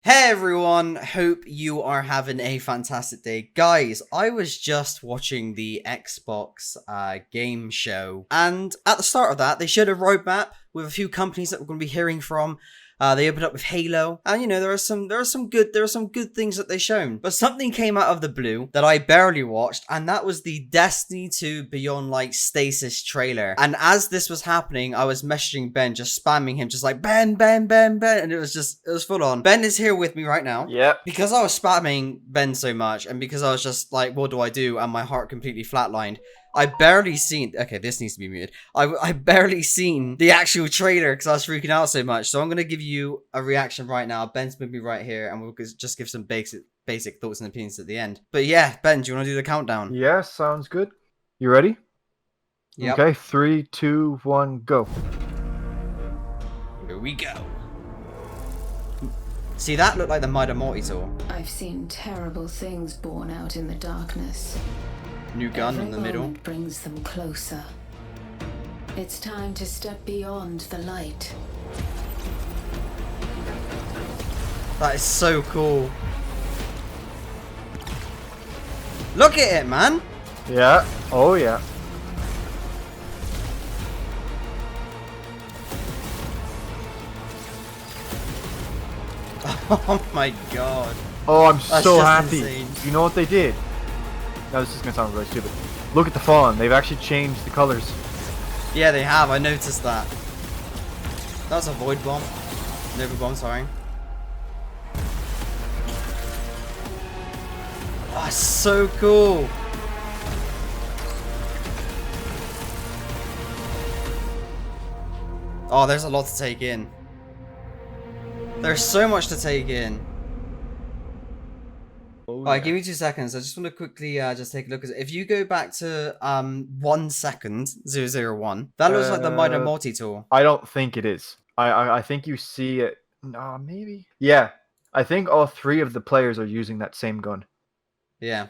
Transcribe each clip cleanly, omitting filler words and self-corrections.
Hey everyone, hope you are having a fantastic day. Guys, I was just watching the Xbox game show, and at the start of that, they showed a roadmap with a few companies that we're going to be hearing from. They opened up with Halo, and there are some good things that they shown. But something came out of the blue that I barely watched, and that was the Destiny 2 Beyond Light Stasis trailer. And as this was happening, I was messaging Ben, just spamming him, just like Ben, Ben, Ben, Ben, and it was full on. Ben is here with me right now. Yep. Because I was spamming Ben so much, and because I was just like, what do I do? And my heart completely flatlined. I barely seen. Okay, this needs to be muted. I barely seen the actual trailer because I was freaking out so much. So I'm gonna give you a reaction right now. Ben's with me right here, and we'll just give some basic thoughts and opinions at the end. But yeah, Ben, do you want to do the countdown? Yeah, sounds good. You ready? Yep. Okay, 3, 2, 1, go. Here we go. See, that looked like the Mighty Morty tool. I've seen terrible things born out in the darkness. New gun Every in the middle. moment brings them closer. It's time to step beyond the light. That is so cool. Look at it, man. Yeah. Oh, yeah. Oh my god. Oh, I'm That's so just happy. insane. You know what they did? Now, this is going to sound really stupid. Look at the fawn. They've actually changed the colors. Yeah, they have. I noticed that. That was a void bomb. Nova bomb, sorry. Oh, so cool. Oh, there's a lot to take in. There's so much to take in. Oh, Alright, give me 2 seconds. I just want to quickly just take a look at it. If you go back to 1 second, 001, that looks like the Mighty Multi tool. I don't think it is. I think you see it. No, maybe. Yeah. I think all three of the players are using that same gun. Yeah.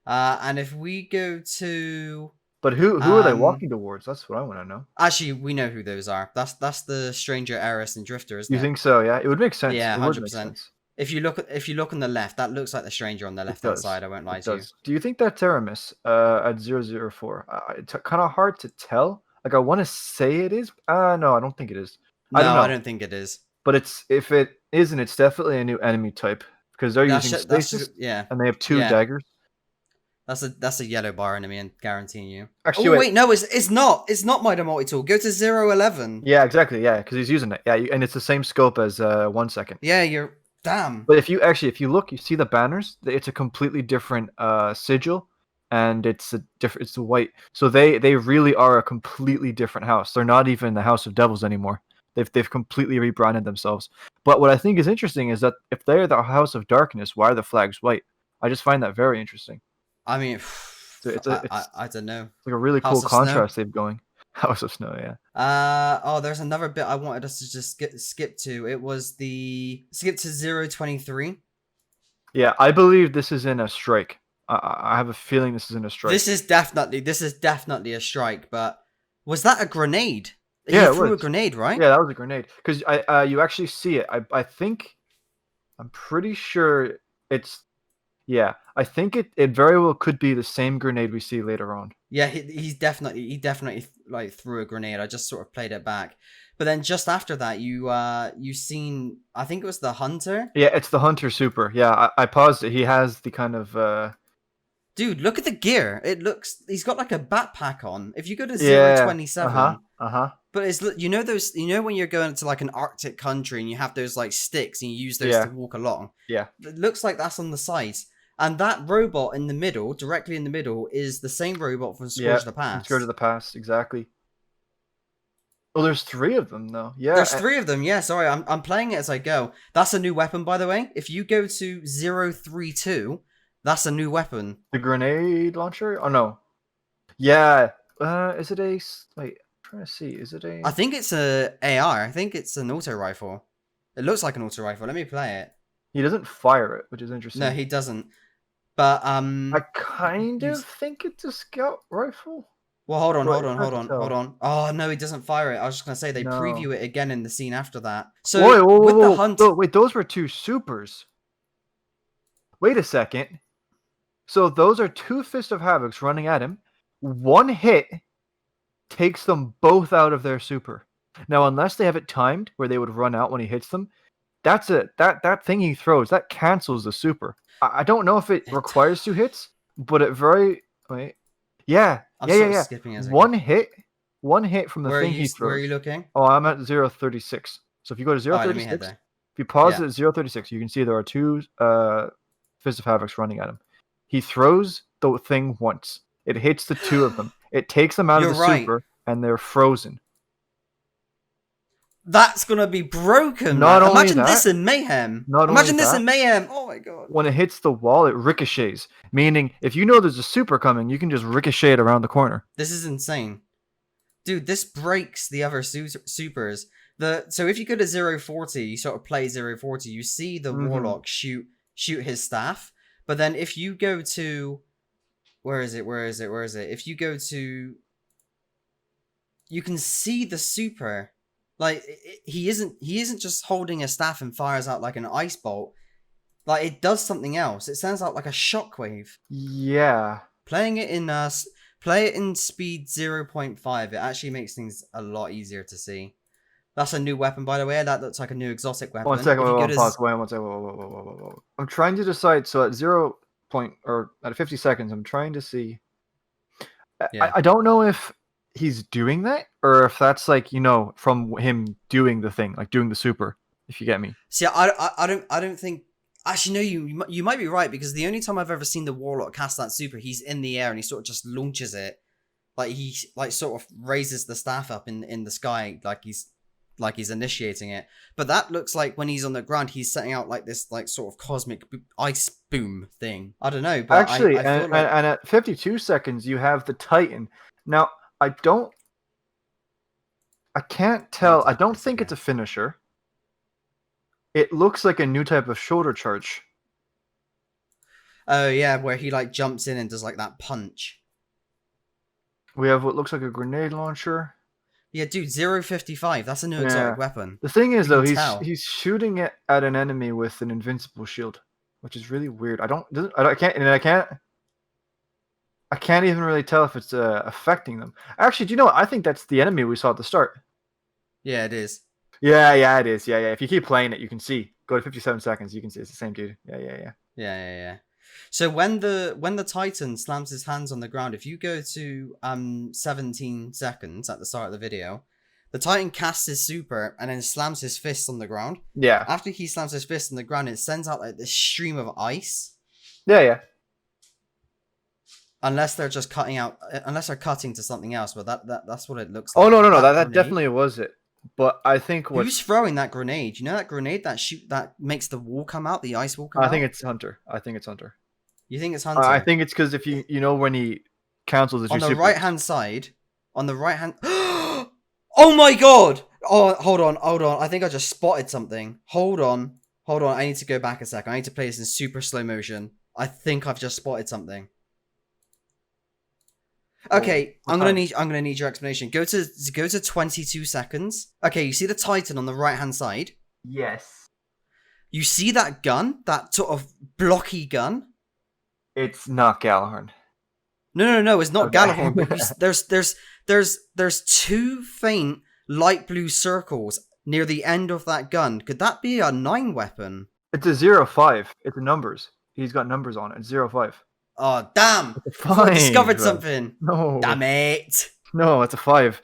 And if we go to But who are they walking towards? That's what I want to know. actually, we know who those are. That's the Stranger, Eris, and Drifter, isn't You it? think so? Yeah, it would make sense. Yeah, It would make 100%. sense. If you look on the left, that looks like the Stranger on the left hand side. I won't lie It to you. does. Do you think that's Aramis at 004? It's kind of hard to tell. Like, I want to say it is. No, I don't think it is. No, I don't know. I don't think it is. But if it isn't, it's definitely a new enemy type because they're using That's Stasis yeah. and they have two Yeah. daggers. That's a yellow bar enemy, and guaranteeing you. Actually, Oh wait, no, it's not. It's not Mighty Multi tool. Go to 011. Yeah, exactly. Yeah, because he's using it. Yeah, and it's the same scope as 1 second. Yeah, you're damn. But if you look, you see the banners. It's a completely different sigil, and it's the white. So they really are a completely different house. They're not even the House of Devils anymore. They've completely rebranded themselves. But what I think is interesting is that if they're the House of Darkness, why are the flags white? I just find that very interesting. I mean, So I don't know. It's like a really House cool of Snow. contrast they've going. House of Snow, yeah. Oh, there's another bit I wanted us to just skip to. It was the skip to 023. Yeah, I believe this is in a strike. I have a feeling this is in a strike. This is definitely a strike. But was that a grenade? Yeah, He threw a grenade, right? Yeah, that was a grenade. Because you actually see it. I'm pretty sure it's. Yeah, I think it very well could be the same grenade we see later on. Yeah, he definitely like threw a grenade. I just sort of played it back. But then just after that, you seen, I think it was the hunter. Yeah, it's the Hunter Super. Yeah, I paused it. He has the kind of. Dude, look at the gear. He's got like a backpack on. If you go to Yeah. 027. Uh-huh. But it's those when you're going to like an Arctic country and you have those like sticks and you use those Yeah. to walk along. Yeah. It looks like that's on the sides. And that robot in the middle, directly in the middle, is the same robot from Scourge of the Past. Scourge of the Past, exactly. Oh, there's three of them though. Yeah. There's three of them, yeah, sorry, I'm playing it as I go. That's a new weapon, by the way. If you go to 032, that's a new weapon. The grenade launcher? Oh no. Yeah. Is it a wait, I'm trying to see. Is it a I think it's a AR. I think it's an auto rifle. It looks like an auto rifle. Let me play it. He doesn't fire it, which is interesting. No, he doesn't. But I kind of think it's a scout rifle. Well, hold on, Well, hold it's on, hard hold to on, hold tell. on. Oh no, he doesn't fire it. I was just gonna say they No. preview it again in the scene after that. So Wait, whoa, with the whoa, hunt, whoa. Wait, those were two supers. Wait a second. So those are two Fist of Havocs running at him. One hit takes them both out of their super. Now, unless they have it timed where they would run out when he hits them, that's it. That thing he throws that cancels the super. I don't know if it requires two hits, but it very wait. Yeah, I'm yeah, sort yeah, of yeah. skipping as I go. One hit from the Where are thing you? he Where are throws. you looking? Oh, I'm at 036. So if you go to All right, let me head 036, there. if you pause Yeah. at 036, you can see there are two Fist of Havocs running at him. He throws the thing once. It hits the two of them. It takes them out of You're the right. super, and they're frozen. That's gonna be broken, Not man. only Imagine this that, in mayhem. not only Imagine this that, in mayhem. Oh my god. when it hits the wall, it ricochets. Meaning, if you know there's a super coming, you can just ricochet it around the corner. This is insane. Dude, this breaks the other supers. So if you go to 040, you sort of play 040, you see the Mm-hmm. warlock shoot his staff. But then if you go to where is it? If you go to you can see the super. Like he isn't just holding a staff and fires out like an ice bolt. Like it does something else. It sends out like a shockwave. Yeah. Playing it in play it in speed 0.5. It actually makes things a lot easier to see. That's a new weapon, by the way. That looks like a new exotic weapon. One second, If you wait, go one to pause. Wait, one second. Whoa. I'm trying to decide. So at 0 point or at 50 seconds, I'm trying to see. Yeah. I don't know if he's doing that or if that's like from him doing the thing, like doing the super. If you get me. See, I don't think. Actually, no. You might be right because the only time I've ever seen the warlock cast that super, he's in the air and he sort of just launches it, like he like sort of raises the staff up in the sky, like he's initiating it. But that looks like when he's on the ground, he's setting out like this like sort of cosmic ice boom thing. I don't know, but Actually, I feel like and at 52 seconds, you have the Titan. Now, I can't tell. I don't think it's a finisher. It looks like a new type of shoulder charge. oh yeah, where he like jumps in and does like that punch. We have what looks like a grenade launcher. Yeah, dude, 055. That's a new Yeah. exotic weapon. The thing is, You though, can tell. he's shooting it at an enemy with an invincible shield, which is really weird. I can't even really tell if it's affecting them. Actually, do you know what? I think that's the enemy we saw at the start. Yeah, it is. Yeah, it is. Yeah. If you keep playing it, you can see. Go to 57 seconds, you can see it's the same dude. Yeah. Yeah. So when the Titan slams his hands on the ground, if you go to 17 seconds at the start of the video, the Titan casts his super and then slams his fist on the ground. Yeah. After he slams his fist on the ground, it sends out like this stream of ice. Yeah. Unless they're just unless they're cutting to something else, but that's what it looks like. Oh no, that grenade, definitely was it. But I think who's throwing that grenade? You know that grenade that makes the wall come out, the ice wall come out? I think it's Hunter. You think it's Hunter? I think it's because if you when he cancels the on the super. right hand side, on the right hand. Oh my god! Oh, hold on. I think I just spotted something. Hold on. I need to go back a second. I need to play this in super slow motion. I think I've just spotted something. Okay, I'm gonna need your explanation. Go to 22 seconds. Okay, you see the Titan on the right hand side. Yes. You see that gun, that sort of blocky gun. It's not Galahorn. No, it's not Okay. Galahorn. But there's two faint light blue circles near the end of that gun. Could that be a 9 weapon? It's a 0-5. It's the numbers. He's got numbers on it. It's 0-5. Oh damn! It's a I thought I 5. discovered something. No. Damn it! No, it's a 5.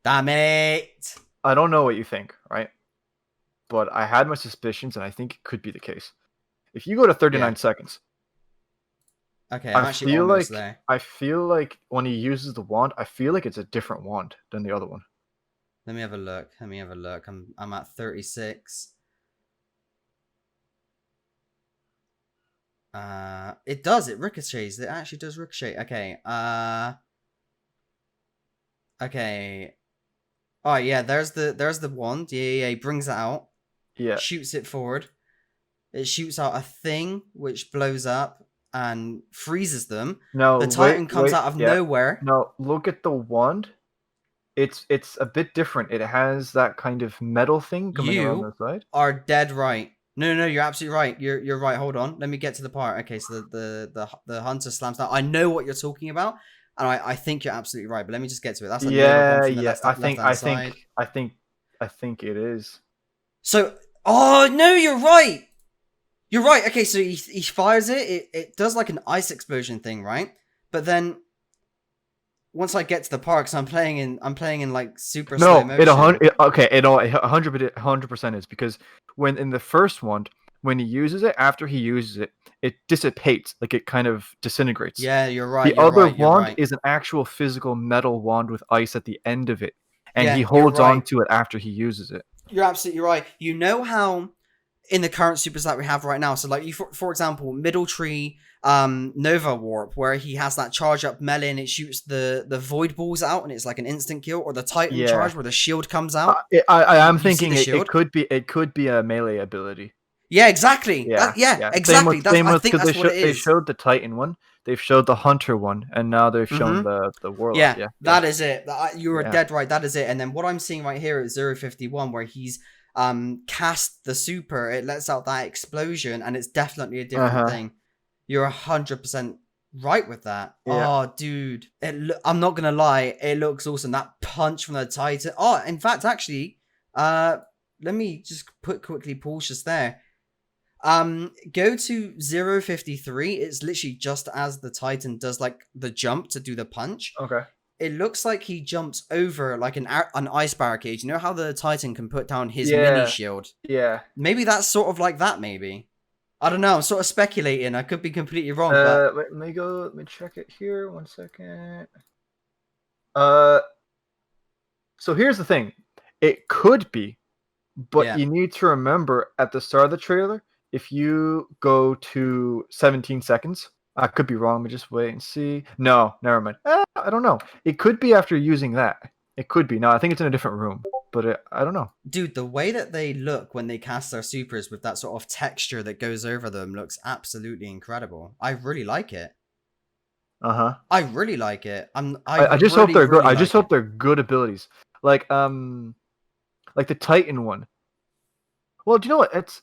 Damn it! I don't know what you think, right? But I had my suspicions, and I think it could be the case. If you go to 39 seconds, Okay, I'm I actually feel almost like there. I feel like when he uses the wand, I feel like it's a different wand than the other one. Let me have a look. I'm at 36. It does. It ricochets. It actually does ricochet. Okay. Okay. Oh yeah. There's the wand. Yeah. He brings it out. Yeah. Shoots it forward. It shoots out a thing which blows up, and freezes them, No, the Titan comes wait, out of yeah. nowhere. No, look at the wand. It's a bit different. It has that kind of metal thing coming around the You side. are dead right. No, you're absolutely right. You're right. Hold on. Let me get to the part. Okay, so the hunter slams down. I know what you're talking about, and I think you're absolutely right. But let me just get to it. That's a nail bomb Yeah, from the yeah. left hand side. I think it is. So, oh no, you're right. You're right. Okay, so he fires it. It does like an ice explosion thing, right? But then once I get to the park, so I'm playing in like super slow No, motion. okay, it 100% is because when in the first one, when he uses it, after he uses it, it dissipates, like it kind of disintegrates. Yeah, you're right. The You're other right. You're wand right. is an actual physical metal wand with ice at the end of it, and he Yeah, you're holds on right. to it after he uses it. You're absolutely right. You know how in the current supers that we have right now, so like you for example, Middle Tree Nova Warp, where he has that charge up melee and it shoots the void balls out and it's like an instant kill, or the Titan Yeah, charge where the shield comes out. I am You see thinking the it shield? could be a melee ability. Yeah, exactly. Yeah, Yeah, yeah. exactly. That's Same I with think because that's what it they is. showed the Titan one, they've showed the Hunter one, and now they've shown Mm-hmm. the Warlock. Yeah, Yeah, yeah, that is it. You were yeah. dead right. That is it. And then what I'm seeing right here is 051, where he's cast the super. It lets out that explosion, and it's definitely a Uh different huh. thing. You're 100% right with that. Yeah. Oh, dude, I'm not gonna lie. It looks awesome. That punch from the Titan. Oh, in fact, actually, uh, let me just quickly pause just there. Go to 053. It's literally just as the Titan does like the jump to do the punch. Okay. It looks like he jumps over like an ice barricade. You know how the Titan can put down his mini Yeah. shield? Yeah. Maybe that's sort of like that, maybe. I don't know. I'm sort of speculating. I could be completely wrong, but Let me go. Let me check it here. 1 second. Uh. So here's the thing. It could be, but yeah. you need to remember at the start of the trailer, if you go to 17 seconds, I could be wrong, but just wait and see. No, never mind. I don't know. It could be after using that. It could be. No, I think it's in a different room, but I don't know. Dude, the way that they look when they cast their supers with that sort of texture that goes over them looks absolutely incredible. I really like it. Uh huh. I really like it. I I just hope really, they're good. really I just like it. hope they're good abilities. Like the Titan one. Well, do you know what? It's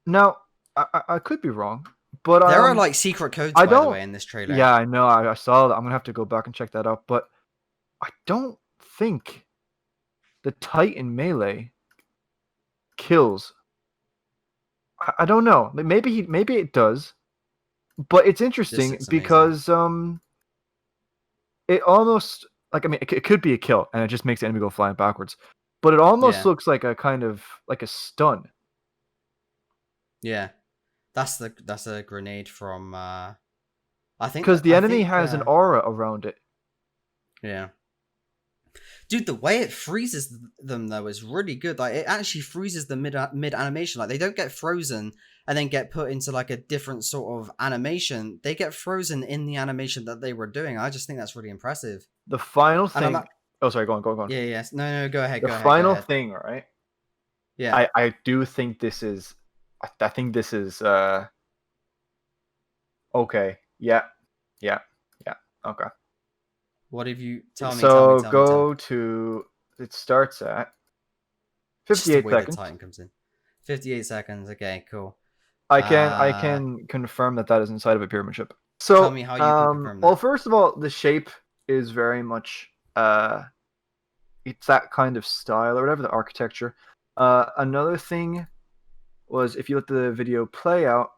now I could be wrong, but There are like secret codes, I by the don't. way, in this trailer. Yeah, I know. I saw that. I'm gonna have to go back and check that out. But I don't think the Titan melee kills. I don't know. Maybe it does, but it's This interesting looks amazing. because it almost like I mean it could be a kill and it just makes the enemy go flying backwards, but it almost Yeah, looks like a kind of like a stun. yeah. That's a grenade from. I think Because that the enemy has an aura around it. yeah. Dude, the way it freezes them though is really good. Like it actually freezes the mid animation. Like they don't get frozen and then get put into like a different sort of animation. They get frozen in the animation that they were doing. I just think that's really impressive. The final And I'm thing. not. Oh, sorry. Go on. Go on. Go on. Yeah, yes. No. Go ahead. The Go ahead. Go final ahead. thing, right? Yeah. I do think this is. I think this is. Okay. Yeah. Yeah. Yeah. Okay. What have you? Tell me. Tell me. So Tell me. Tell me. go to. It starts at Just the 58 way the seconds. Titan comes in. 58 seconds. Okay. Cool. I can confirm that is inside of a pyramid ship. So Tell me how you can confirm well, that. first of all, the shape is very much it's that kind of style or whatever, the architecture. Another thing was if you let the video play out,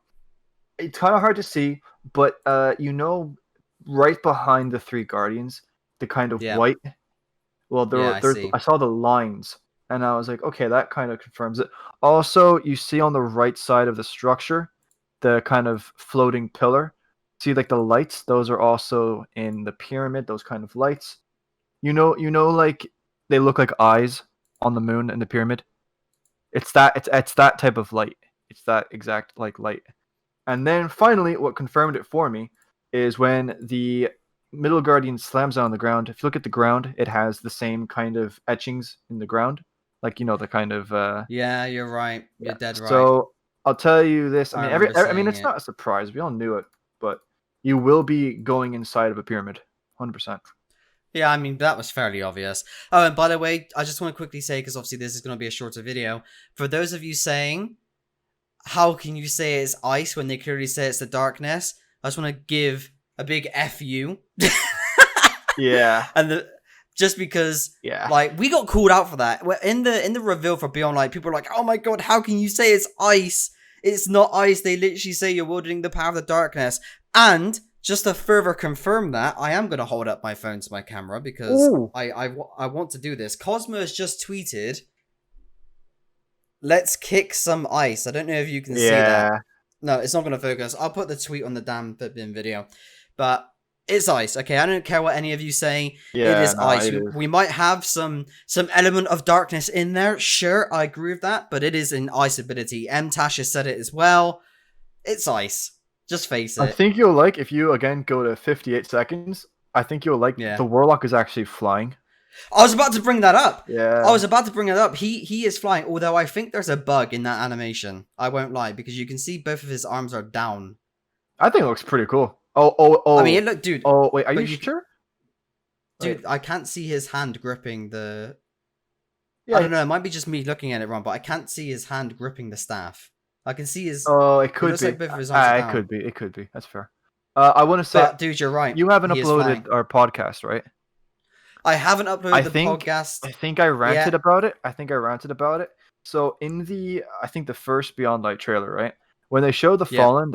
it's kind of hard to see, but right behind the three guardians, the kind of Yeah. white. Well, Yeah, I see. I saw the lines, and I was like, okay, that kind of confirms it. Also, you see on the right side of the structure, the kind of floating pillar. See, like the lights; those are also in the pyramid. Those kind of lights. Like they look like eyes on the moon and the pyramid. It's that type of light. It's that exact like light. And then finally, what confirmed it for me is when the middle guardian slams down on the ground. If you look at the ground, it has the same kind of etchings in the ground, like the kind of Yeah, you're right. yeah. You're dead right. So I'll tell you this. I I mean, remember I mean, seeing it's it. not a surprise. We all knew it, but you will be going inside of a pyramid, 100%. Yeah, I mean, that was fairly obvious. Oh, and by the way, I just want to quickly say, because obviously this is going to be a shorter video, for those of you saying, how can you say it's ice when they clearly say it's the darkness? I just want to give a big F you. Yeah. And just because, Yeah. like, we got called out for that. In the reveal for Beyond Light, people are like, oh my god, how can you say it's ice? It's not ice. They literally say you're wielding the power of the darkness. And just to further confirm that, I am going to hold up my phone to my camera because Ooh. I want to do this. Cosmo has just tweeted, let's kick some ice. I don't know if you can see that. Yeah. No, it's not going to focus. I'll put the tweet on the damn Fitbin video. But it's ice, okay? I don't care what any of you say. Yeah. It is no, ice. it is. We might have some element of darkness in there. Sure, I agree with that. But it is an ice ability. Tash has said it as well. It's ice. Just face I it. think you'll like, if you again go to 58 seconds, I think you'll like Yeah. the Warlock is actually flying. I was about to bring that up. Yeah. I was about to bring it up. He is flying, although I think there's a bug in that animation. I won't lie, because you can see both of his arms are down. I think it looks pretty cool. Oh. I mean, it looked, dude. Oh, wait, are but you sure? Dude, Wait. I can't see his hand gripping the... Yeah. I don't know, it might be just me looking at it wrong, but I can't see his hand gripping the staff. I can see his... Oh, it could looks be. like both of his arms are It down. could be. It could be. That's fair. I want to say, But, dude, you're right. you haven't He is flying. uploaded our podcast, right? I haven't uploaded I the think- podcast. I think I ranted Yeah. about it. So in the, I think the first Beyond Light trailer, right? When they showed the Yeah. Fallen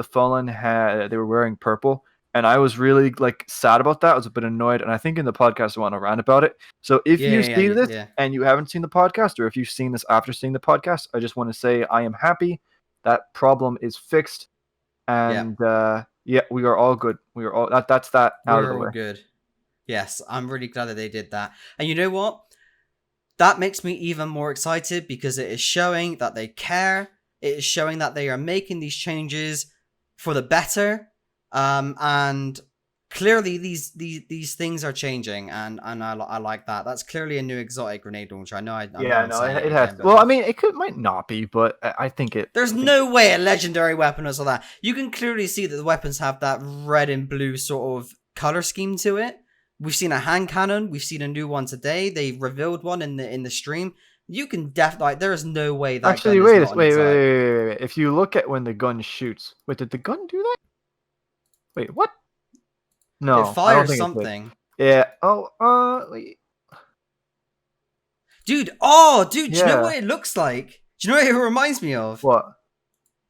they were wearing purple, and I was really like sad about that. I was a bit annoyed, and I think in the podcast I want to rant about it. So if you see this and you haven't seen the podcast, or if you've seen this after seeing the podcast, I just want to say I am happy that problem is fixed, and yeah, we are all good. We are all that's that out of the We're all way. good. Yes, I'm really glad that they did that. And you know what? That makes me even more excited because it is showing that they care. It is showing that they are making these changes for the better. And clearly these things are changing, and I like that. That's clearly a new exotic grenade launcher. I know. I know I'm saying it has. again, but Well, I mean, might not be, but I think it. there's no way a legendary weapon is like that. You can clearly see that the weapons have that red and blue sort of color scheme to it. We've seen a hand cannon. We've seen a new one today. They revealed one in the stream. You can definitely. There is no way that. Actually, gun wait, is not an wait. exotic. If you look at when the gun shoots, wait, did the gun do that? Wait, what? No, It I don't fires think it did. something. Yeah. Oh. Wait. Dude. Oh, dude. Do you know Yeah. what it looks like? Do you know what it reminds me of? What?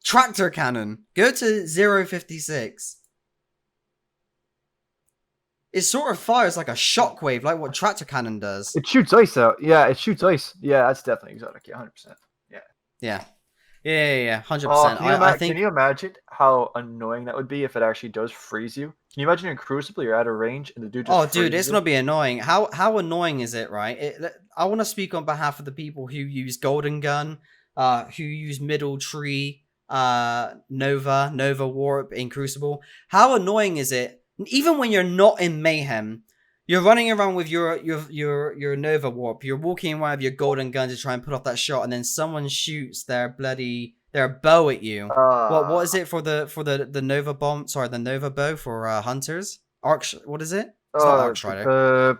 Tractor cannon. Go to 056. It sort of fires like a shockwave, like what tractor cannon does. It shoots ice out. Yeah, it shoots ice. Yeah, that's definitely exotic. Yeah, 100%. Yeah. 100%. Oh, I think. Can you imagine how annoying that would be if it actually does freeze you? Can you imagine in Crucible you're at a range and the dude just Oh, dude, freezes it's you? gonna be annoying. How annoying is it, right? I want to speak on behalf of the people who use Golden Gun, who use Middle Tree, Nova Warp in Crucible. How annoying is it? Even when you're not in Mayhem, you're running around with your Nova Warp. You're walking around with your Golden Gun to try and put off that shot, and then someone shoots their bow at you. What is it for the Nova bomb? Sorry, the Nova bow for hunters. What is it? It's not Arc Strider.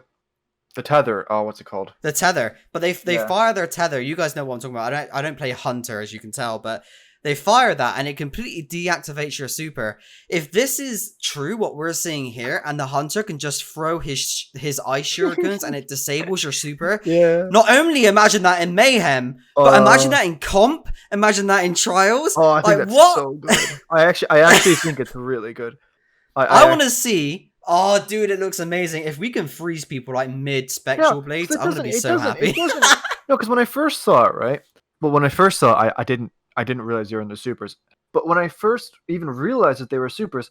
The tether. Oh, what's it called? The tether. But they Yeah. fire their tether. You guys know what I'm talking about. I don't play hunter, as you can tell, but they fire that and it completely deactivates your super. If this is true, what we're seeing here, and the hunter can just throw his ice shurikens and it disables your super. Yeah. Not only imagine that in Mayhem, but imagine that in comp. Imagine that in trials. Oh, I think like, that's what? so good. I actually think it's really good. I want to see. Oh, dude, it looks amazing. If we can freeze people like mid spectral blades, I'm gonna be so happy. No, because when I first saw it, right? Well, when I first saw it, I didn't realize they were in the supers. But when I first even realized that they were supers,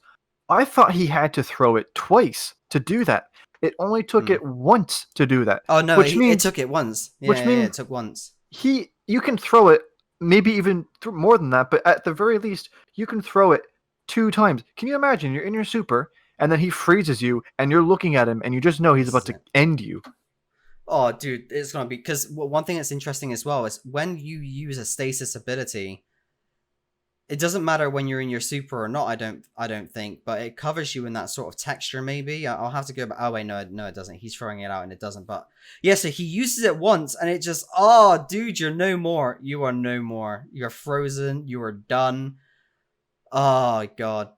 I thought he had to throw it twice to do that. It only took it once to do that. Oh no, which means it took it once. which means it took once. You can throw it, maybe even more than that, but at the very least, you can throw it 2 times. Can you imagine? You're in your super, and then he freezes you, and you're looking at him, and you just know he's about to end you. Oh, dude, it's gonna be because one thing that's interesting as well is when you use a stasis ability, it doesn't matter when you're in your super or not. I don't think, but it covers you in that sort of texture. Maybe I'll have to go back. Oh wait, no, it doesn't. He's throwing it out and it doesn't. But yeah, so he uses it once and it just, oh, dude, you're no more. You are no more. You're frozen. You are done. Oh god.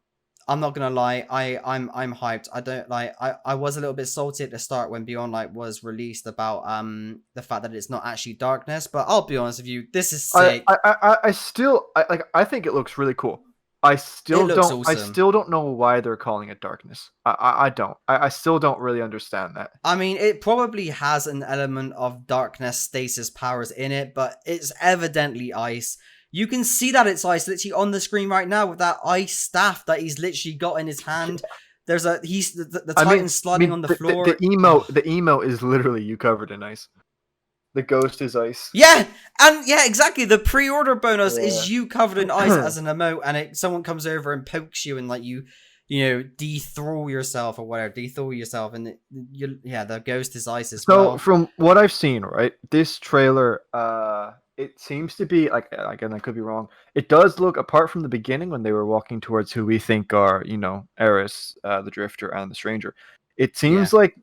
I'm not gonna lie, I'm hyped. I don't like I was a little bit salty at the start when Beyond Light was released about the fact that it's not actually darkness, but I'll be honest with you, this is sick. I still I think it looks really cool. I still It looks don't I awesome. still don't know why they're calling it darkness. I don't. I still don't really understand that. I mean, it probably has an element of darkness stasis powers in it, but it's evidently ice. You can see that it's ice literally on the screen right now with that ice staff that he's literally got in his hand. There's the Titan's sliding on the floor. The emo is literally you covered in ice. The ghost is ice. Yeah, and yeah, exactly. The pre-order bonus is Yeah. you covered in ice as an emote, and someone comes over and pokes you and like you dethrall yourself or whatever, dethrall yourself, and the ghost is ice as well. So from what I've seen, right, this trailer, it seems to be like, again, I could be wrong. It does look, apart from the beginning when they were walking towards who we think are, Eris, the Drifter, and the Stranger. It seems like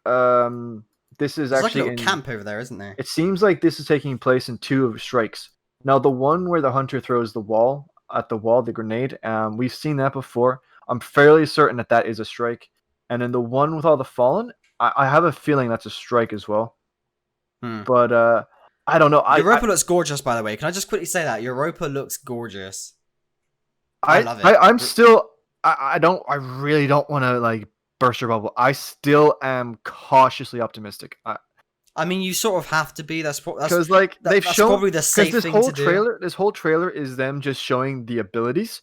this is There's actually like a little camp over there, isn't there? It seems like this is taking place in 2 of strikes. Now, the one where the hunter throws the grenade, we've seen that before. I'm fairly certain that is a strike. And then the one with all the fallen, I have a feeling that's a strike as well. But I don't know. Europa looks gorgeous, by the way. Can I just quickly say that Europa looks gorgeous? I love it. I really don't want to like burst your bubble. I still am cautiously optimistic. I mean, you sort of have to be. That's because like they've shown probably the safe thing to do. This whole trailer is them just showing the abilities,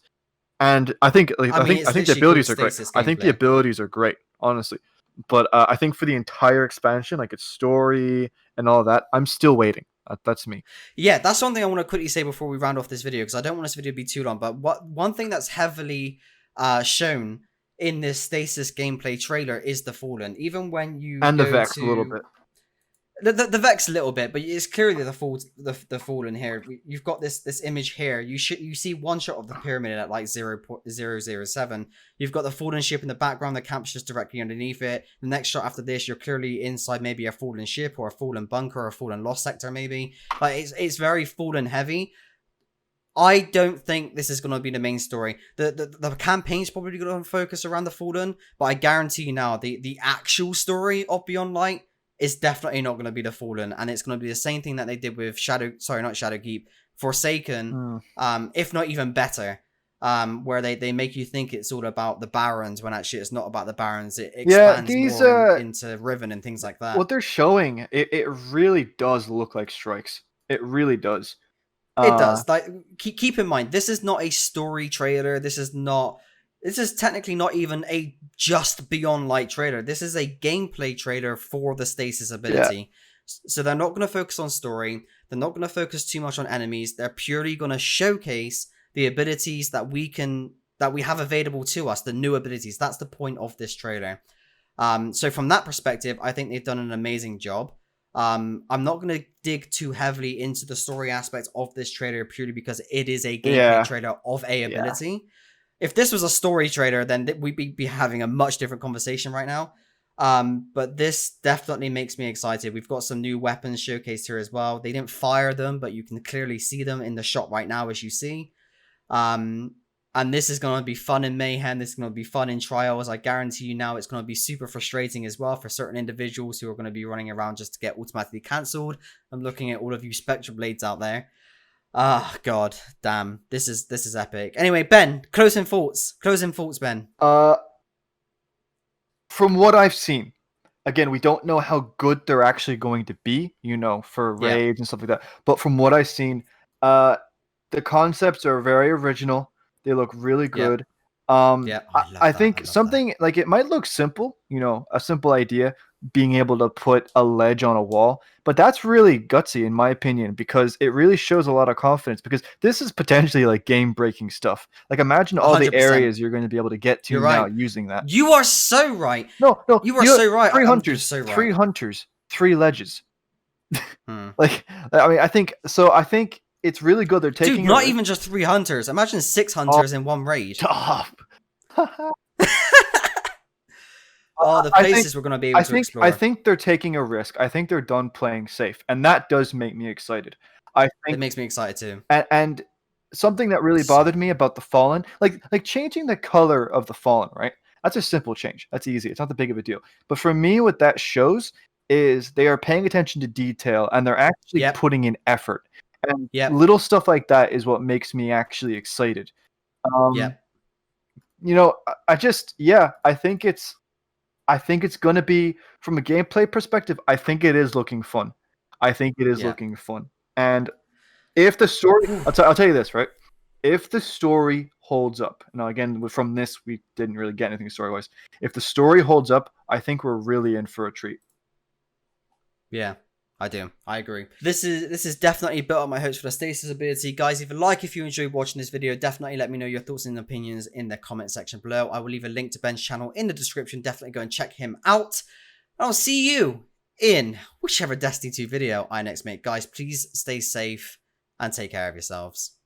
and I think the abilities are great. I think the abilities are great, honestly. But I think for the entire expansion, like its story and all that, I'm still waiting. That's me. Yeah, that's one thing I want to quickly say before we round off this video, because I don't want this video to be too long. But one thing that's heavily shown in this Stasis gameplay trailer is the Fallen. even when you and the Vex a little bit. The Vex a little bit, but it's clearly the Fallen here. You've got this image here. You see one shot of the pyramid at like 0.007. You've got the Fallen ship in the background. The camp's just directly underneath it. The next shot after this, you're clearly inside maybe a Fallen ship or a Fallen bunker or a Fallen lost sector maybe. Like it's very Fallen heavy. I don't think this is going to be the main story. The campaign's probably going to focus around the Fallen, but I guarantee you now the actual story of Beyond Light is definitely not going to be the Fallen, and it's going to be the same thing that they did with Forsaken, if not even better, where they make you think it's all about the Barons when actually it's not about the Barons. It expands more into Riven and things like that. What they're showing, it really does look like strikes. It really does. It does. Like keep in mind, this is not a story trailer. This is technically not even a just Beyond Light trailer. This is a gameplay trailer for the Stasis ability. Yeah. So they're not going to focus on story. They're not going to focus too much on enemies. They're purely going to showcase the abilities that we have available to us, the new abilities. That's the point of this trailer. So from that perspective, I think they've done an amazing job. I'm not going to dig too heavily into the story aspects of this trailer purely because it is a gameplay trailer of a ability. Yeah. If this was a story trailer, then we'd be having a much different conversation right now. But this definitely makes me excited. We've got some new weapons showcased here as well. They didn't fire them, but you can clearly see them in the shot right now, as you see. And this is going to be fun in Mayhem. This is going to be fun in Trials. I guarantee you now it's going to be super frustrating as well for certain individuals who are going to be running around just to get automatically cancelled. I'm looking at all of you Spectre Blades out there. Ah, God, damn. This is epic. Anyway, Ben, closing thoughts, Ben. From what I've seen, again, we don't know how good they're actually going to be, for raids and stuff like that. But from what I've seen, the concepts are very original. They look really good. I think something like it might look simple, a simple idea, being able to put a ledge on a wall, but that's really gutsy in my opinion, because it really shows a lot of confidence, because this is potentially like game breaking stuff. Like imagine all 100%. The areas you're going to be able to get to now using that. You are so right. No, you are so right. 3 hunters, 3 hunters, 3 ledges. Like, I mean, I think it's really good. They're taking Dude, a not risk. even just 3 hunters. Imagine 6 hunters in one raid. Stop. Oh, the I think- places we're going to be able to explore. I think they're taking a risk. I think they're done playing safe, and that does make me excited. I It think, makes me excited too. and something that really bothered me about the Fallen, like changing the color of the Fallen, right? That's a simple change. That's easy. It's not that big of a deal. But for me, what that shows is they are paying attention to detail and they're actually Yep. putting in effort. And Yep. little stuff like that is what makes me actually excited. Yep. You know, I think it's going to be, from a gameplay perspective, I think it is looking fun. I think it is Yeah. looking fun. And if the story, I'll tell you this, right? If the story holds up, now again, from this, we didn't really get anything story-wise. If the story holds up, I think we're really in for a treat. Yeah, I do. I agree. This is definitely built up my hopes for the Stasis ability. Guys, if you enjoyed watching this video, definitely let me know your thoughts and opinions in the comment section below. I will leave a link to Ben's channel in the description. Definitely go and check him out. And I'll see you in whichever Destiny 2 video I next make. Guys, please stay safe and take care of yourselves.